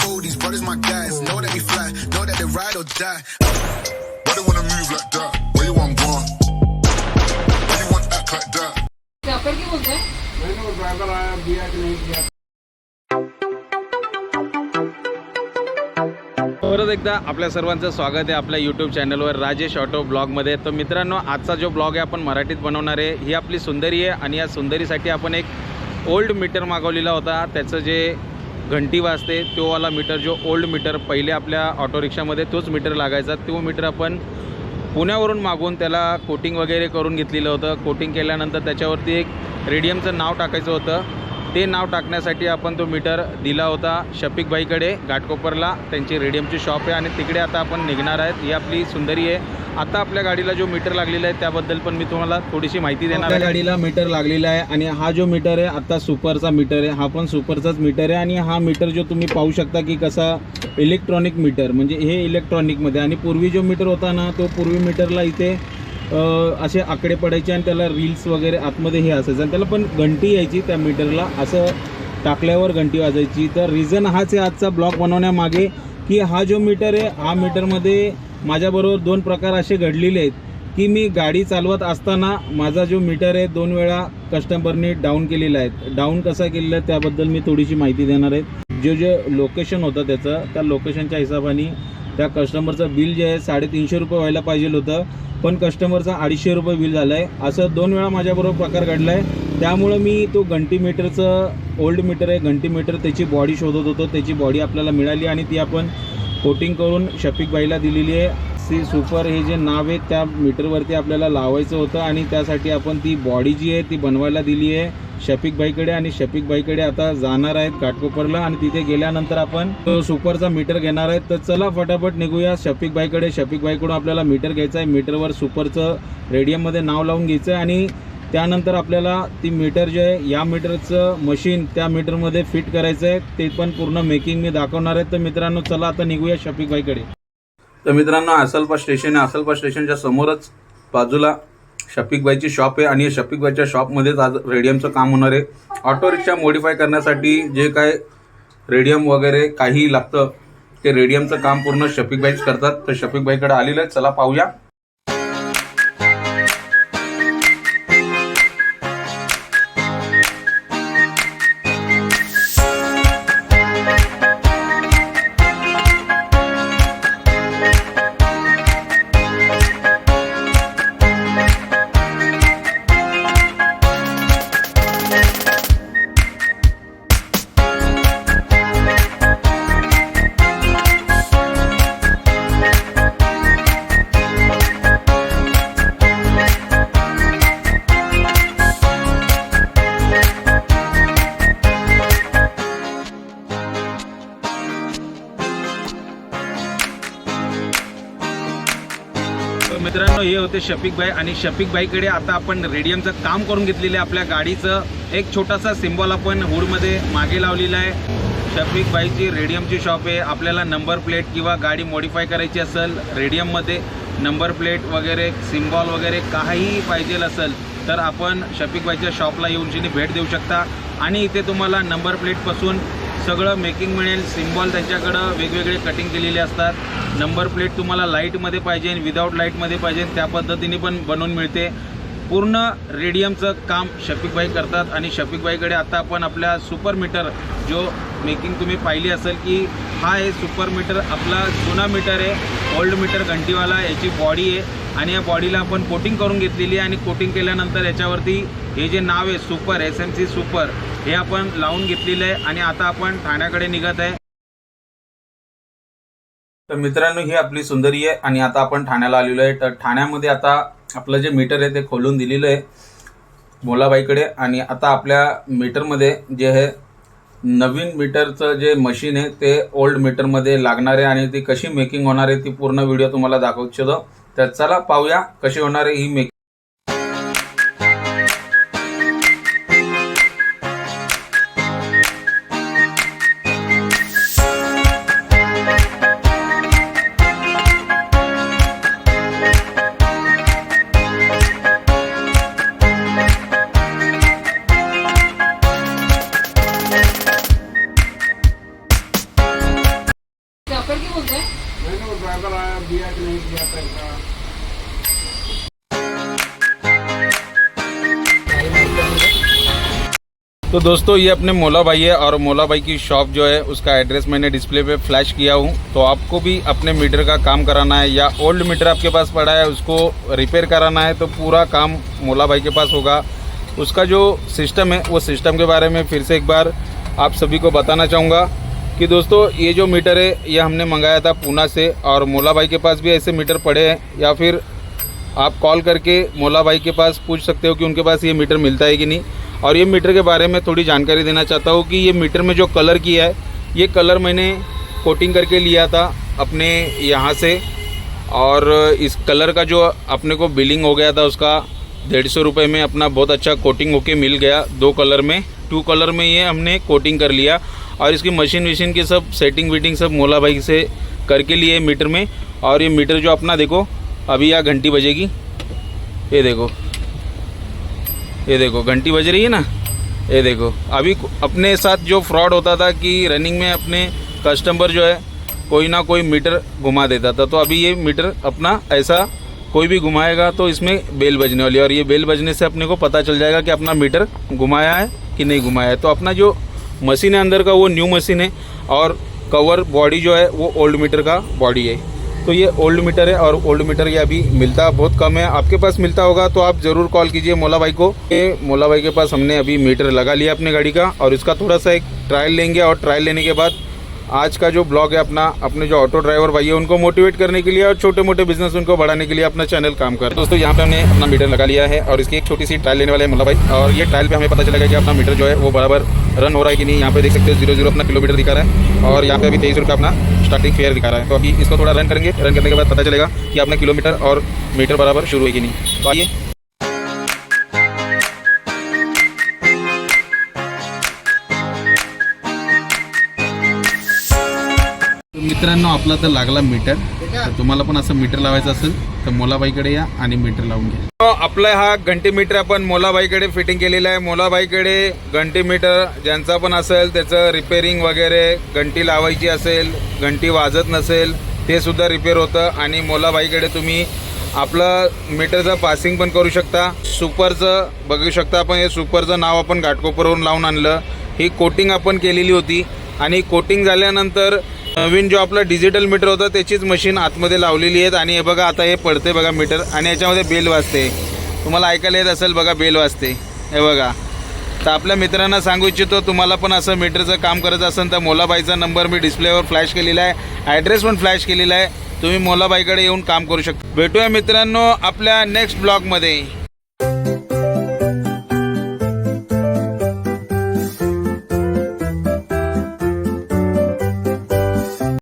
cold, these brothers my guys. Know that we fly, know that they ride or die. Why they wanna move like that? Where you want gone? Why you want act like that? व्यापार की बोलतोय? मैंने driver आया दिया कि नहीं दिया। परत एकदा आपल्या सर्वांचं स्वागत आहे आपल्या यूट्यूब चॅनलवर राजेश ऑटो ब्लॉगमध्ये। तर मित्रांनो, आजचा जो ब्लॉग आहे आपण मराठीत बनवणार आहे। ही आपली सुंदरी आहे आणि या सुंदरीसाठी आपण एक ओल्ड मीटर मागवलेला होता। त्याचं जे घंटी वाजते तो वाला मीटर, जो ओल्ड मीटर पहिले आपल्या ऑटो रिक्षामध्ये तोच मीटर लागायचा, तो मीटर आपण पुण्यावरून मागवून त्याला कोटिंग वगैरे करून घेतलेलं होतं। कोटिंग केल्यानंतर त्याच्यावरती एक रेडियमचं नाव टाकायचं होतं। ते नाव टाकण्यासाठी आपण तो मीटर दिला होता शफिक भाईकडे घाटकोपरला। त्यांची रेडियमची शॉप आहे आणि तिकडे आता आपण निघणार आहेत। ही आपली सुंदरी आहे। आता आपल्या गाडीला जो मीटर लागलेला आहे त्याबद्दल पण मी तुम्हाला थोडीशी माहिती देणार आहे। गाडीला मीटर लागलेला आहे आणि हा जो मीटर आहे आता सुपरचा मीटर आहे। हा पण सुपरचाच मीटर आहे आणि हा मीटर जो तुम्ही पाहू शकता की कसा इलेक्ट्रॉनिक मीटर, म्हणजे हे इलेक्ट्रॉनिकमध्ये। आणि पूर्वी जो मीटर होता ना, तो पूर्वी मीटरला इथे असे आकडे पडायचे आणि त्याला रील्स वगैरे आतमध्ये हे असायचं आणि त्याला पण घंटी यायची त्या मीटरला, असं टाकल्यावर घंटी वाजायची। तर रिझन हाच आहे आजचा ब्लॉग बनवण्यामागे की हा जो मीटर आहे, हा मीटरमध्ये माझ्याबरोबर दोन प्रकार असे घडलेले आहेत की मी गाडी चालवत असताना माझा जो मीटर आहे 2 वेळा कस्टमरने डाऊन केलेला आहे। डाऊन कसा केलेला आहे त्याबद्दल मी थोडीशी माहिती देणार आहे। जे लोकेशन होतं त्याचं, त्या लोकेशनच्या हिशोबाने त्या कस्टमरचं बिल जे आहे 350 रुपये व्हायला पाहिजे होतं, पण कस्टमरचा 250 रुपये बिल झालं आहे। असं 2 वेळा माझ्याबरोबर प्रकार घडला आहे। त्यामुळं मी तो घंटी मीटरचं ओल्ड मीटर आहे, घंटी मीटर, त्याची बॉडी शोधत होतो। त्याची बॉडी आपल्याला मिळाली आणि ती आपण कोटिंग करून शफिक भाईला दिलेली आहे। सी सुपर हे जे नाव आहे त्या मीटरवरती आपल्याला लावायचं होतं आणि त्यासाठी आपण ती बॉडी जी आहे ती बनवायला दिली आहे शफिक भाईकडे। आणि शफिक भाईकडे आता जाणार आहेत घाटकोपरला आणि तिथे गेल्यानंतर आपण तो सुपरचा मीटर घेणार आहेत। तर चला फटाफट निघूया शफिक भाईकडे। शफिक भाईकडून आपल्याला मीटर घ्यायचं आहे। मीटरवर सुपरचं रेडियममध्ये नाव लावून घ्यायचं आहे आणि त्यानंतर आपल्याला ती मीटर जे आहे, या मीटरचं मशीन त्या मीटरमध्ये फिट करायचं आहे। ते पण पूर्ण मेकिंग मी दाखवणार आहे। तर मित्रांनो, चला आता निघूया शफिक भाईकडे। तर मित्रांनो, असलपा स्टेशन आहे। असलपा स्टेशनच्या समोरच बाजूला शफिक भाईची शॉप आहे आणि शफिक भाईच्या शॉपमध्येच आज रेडियमचं काम होणार आहे। ऑटो रिक्षा मॉडिफाय करण्यासाठी जे काय रेडियम वगैरे काही लागतं ते रेडियमचं काम पूर्ण शफिक भाईच करतात। तर शफिक भाईकडे आलेलं आहे, चला पाहूया। मित्रांनो, हे होते शफिक भाई आणि शफिक भाईकडे आता आपण रेडियमचं काम करून घेतलेलं आहे। आपल्या गाडीचं एक छोटासा सिम्बॉल आपण हुडमध्ये मागे लावलेला आहे। शफिक भाईची रेडियमची शॉप आहे। आपल्याला नंबर प्लेट किंवा गाडी मॉडिफाय करायची असेल, रेडियममध्ये नंबर प्लेट वगैरे सिम्बॉल वगैरे काहीही पाहिजे असेल तर आपण शफिक भाईच्या शॉपला येऊन भेट देऊ शकता आणि इथे तुम्हाला नंबर प्लेटपासून सगळं मेकिंग मिळेल। सिम्बॉल त्यांच्याकडं वेगवेगळे कटिंग केलेले असतात। नंबर प्लेट तुम्हाला लाईटमध्ये पाहिजे, विदाऊट लाईटमध्ये पाहिजे, त्या पद्धतीने पण बनवून मिळते। पूर्ण रेडियमचं काम शफिक भाई करतात आणि शफिक भाईकडे आता आपण आपल्या सुपर मीटर, जो मेकिंग तुम्ही पाहिली असेल की हा आहे सुपर मीटर, आपला जुना मीटर आहे, ओल्ड मीटर घंटीवाला। याची बॉडी आहे आणि या बॉडीला आपण कोटिंग करून घेतलेली आहे आणि कोटिंग केल्यानंतर याच्यावरती हे जे नाव आहे सुपर, SMC सुपर, हे आपण लावून घेतलेलं आहे आणि आता आपण ठाण्याकडे निघत आहे। तर मित्रांनो, ही आपली सुंदरी आहे आणि आता आपण ठाण्याला आलेलो आहे। तर ठाण्यामध्ये आता आपलं जे मीटर आहे ते खोलून दिलेलं आहे मोलाबाईकडे आणि आता आपल्या मीटरमध्ये जे आहे नवीन मीटरचं जे मशीन आहे ते ओल्ड मीटरमध्ये लागणार आहे आणि ती कशी मेकिंग होणार आहे ती पूर्ण व्हिडिओ तुम्हाला दाखवू इच्छितो। तर चला पाहूया कशी होणार आहे ही मेकिंग। ड्राइवर की बोलते हैं? मैंने वो ड्राइवर आया दिया कि नहीं दिया पैसा। तो दोस्तों ये अपने मौला भाई है और मौला भाई की शॉप जो है उसका एड्रेस मैंने डिस्प्ले पे फ्लैश किया हूँ। तो आपको भी अपने मीटर का काम कराना है या ओल्ड मीटर आपके पास पड़ा है उसको रिपेयर कराना है तो पूरा काम मौला भाई के पास होगा। उसका जो सिस्टम है वो सिस्टम के बारे में फिर से एक बार आप सभी को बताना चाहूँगा कि दोस्तों ये जो मीटर है ये हमने मंगाया था पूना से और मौला भाई के पास भी ऐसे मीटर पड़े हैं या फिर आप कॉल करके मौला भाई के पास पूछ सकते हो कि उनके पास ये मीटर मिलता है कि नहीं। और ये मीटर के बारे में थोड़ी जानकारी देना चाहता हूँ कि ये मीटर में जो कलर किया है ये कलर मैंने कोटिंग करके लिया था अपने यहाँ से और इस कलर का जो अपने को बिलिंग हो गया था उसका 150 रुपये में अपना बहुत अच्छा कोटिंग होके मिल गया। 2 कलर में ये हमने कोटिंग कर लिया और इसकी मशीन वशीन की सब सेटिंग वेटिंग सब मौला भाई से करके लिए मीटर में। और ये मीटर जो अपना देखो अभी यहाँ घंटी बजेगी, ये देखो घंटी बज रही है ना। ये देखो अभी अपने साथ जो फ्रॉड होता था कि रनिंग में अपने कस्टमर जो है कोई ना कोई मीटर घुमा देता था, तो अभी ये मीटर अपना ऐसा कोई भी घुमाएगा तो इसमें बेल बजने वाली है और ये बेल बजने से अपने को पता चल जाएगा कि अपना मीटर घुमाया है कि नहीं घुमाया है। तो अपना जो मशीन है अंदर का वो न्यू मशीन है और कवर बॉडी जो है वो ओल्ड मीटर का बॉडी है। तो ये ओल्ड मीटर है और ओल्ड मीटर ये अभी मिलता बहुत कम है। आपके पास मिलता होगा तो आप ज़रूर कॉल कीजिए मौला भाई को। ये मौला भाई के पास हमने अभी मीटर लगा लिया अपने गाड़ी का और इसका थोड़ा सा एक ट्रायल लेंगे और ट्रायल लेने के बाद आज का जो ब्लॉग है अपने जो ऑटो ड्राइवर भाई है उनको मोटिवेट करने के लिए और छोटे मोटे बिजनेस उनको बढ़ाने के लिए अपना चैनल काम कर। दोस्तों यहाँ पे हमने अपना मीटर लगा लिया है और इसकी एक छोटी सी ट्रायल लेने वाले हैं मौला भाई और ये ट्रायल पे हमें पता चलेगा कि अपना मीटर जो है वो बराबर रन हो रहा है कि नहीं। यहाँ पे देख सकते हो 00 अपना किलोमीटर दिखा रहा है और यहाँ पे अभी 23 रुपये अपना स्टार्टिंग फेयर दिखा रहा है। तो अभी इसको थोड़ा रन करेंगे, रन करने के बाद पता चलेगा कि अपना किलोमीटर और मीटर बराबर शुरू है कि नहीं। तो आइए मित्रांनो आपला तर लागला मीटर, तर तुम्हाला पण असं मीटर लावायचं असेल तर मोलाबाईकडे या आणि मीटर लावून घ्या। आपला हा घंटी मीटर आपण मोलाबाईकडे फिटिंग केलेला आहे। मोलाबाईकडे घंटी मीटर ज्यांचा पण असेल त्याचं रिपेअरिंग वगैरे घंटी लावायची असेल, घंटी वाजत नसेल ते सुद्धा रिपेअर होतं आणि मोलाबाईकडे तुम्ही आपलं मीटरचं पासिंग पण करू शकता। सुपरचं बघू शकता आपण, हे सुपरचं नाव आपण घाटकोपरवरून लावून आणलं। ही कोटिंग आपण केलेली होती आणि कोटिंग झाल्यानंतर नवीन जो आपला डिजिटल मीटर होता त्याचीच मशीन आतमध्ये लावलेली आहेत आणि हे बघा आता हे पडते बघा मीटर आणि याच्यामध्ये बेल वाजते। तुम्हाला ऐकायला येत असेल बघा बेल वाजते, हे बघा। तर आपल्या मित्रांना सांगू इच्छितो तुम्हाला पण असं मीटरचं काम करायचं असेल तर मोलाबाईचा नंबर मी डिस्प्लेवर फ्लॅश केलेला आहे, ॲड्रेस पण फ्लॅश केलेला आहे। तुम्ही मोलाबाईकडे येऊन काम करू शकता। भेटूया मित्रांनो आपल्या नेक्स्ट ब्लॉगमध्ये।